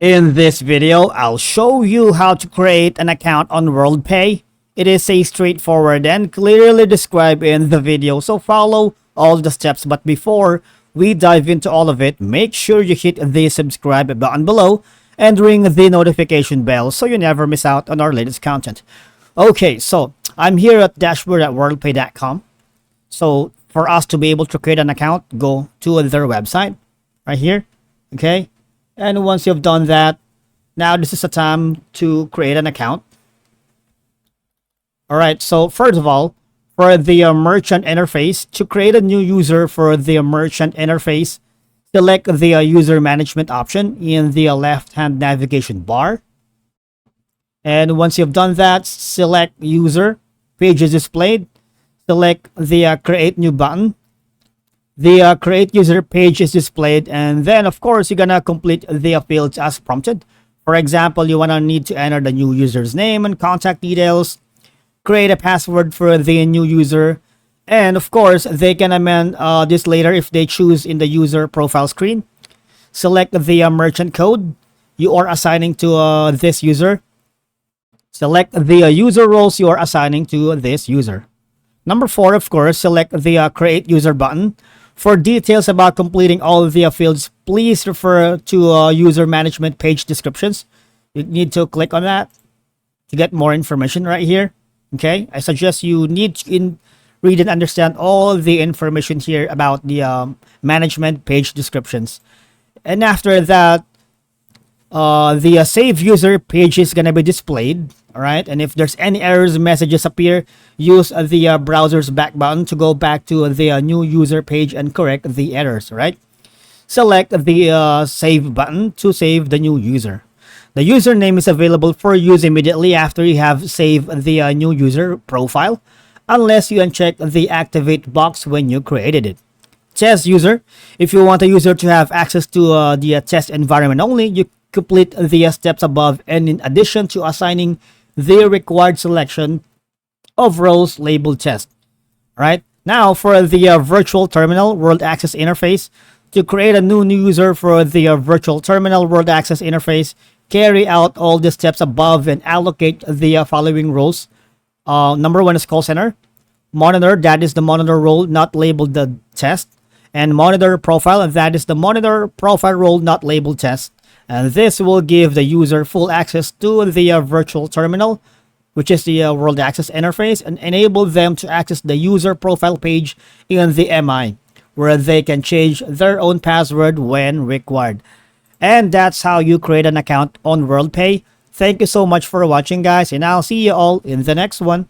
In this video, I'll show you how to create an account on WorldPay. It is a straightforward and clearly described in the video, so follow all the steps. But before we dive into all of it, make sure you hit the subscribe button below and ring the notification bell so you never miss out on our latest content. Okay, so I'm here at dashboard@worldpay.com. So for us to be able to create an account, go to their website right here. Okay. And once you've done that, now this is the time to create an account. All right, so first of all, for the merchant interface, to create a new user for the merchant interface, select the user management option in the left-hand navigation bar. And once you've done that, select user, page is displayed, select the create new button. The create user page is displayed, and then of course you're gonna complete the fields as prompted. For example, you wanna need to enter the new user's name and contact details, create a password for the new user, and of course they can amend this later if they choose in the user profile screen. Select the merchant code you are assigning to this user. Select the user roles you are assigning to this user. Number 4, of course, select the create user button. For details about completing all of the fields, please refer to user management page descriptions. You need to click on that to get more information right here. Okay, I suggest you need to read and understand all the information here about the management page descriptions. And after that, the save user page is going to be displayed. All right, and if there's any errors messages appear, use the browser's back button to go back to the new user page and correct the errors. Right, select the save button to save the new user. The username is available for use immediately after you have saved the new user profile, unless you uncheck the activate box when you created it. Test user, if you want a user to have access to the test environment only, you complete the steps above, and in addition to assigning the required selection of roles labeled test. All right, now for the virtual terminal world access interface, to create a new user for the virtual terminal world access interface, carry out all the steps above and allocate the following roles. Number 1 is call center, monitor, that is the monitor role not labeled the test, and monitor profile, and that is the monitor profile role not labeled test. And this will give the user full access to the virtual terminal, which is the world access interface, and enable them to access the user profile page in the MI, where they can change their own password when required. And that's how you create an account on WorldPay. Thank you so much for watching, guys, and I'll see you all in the next one.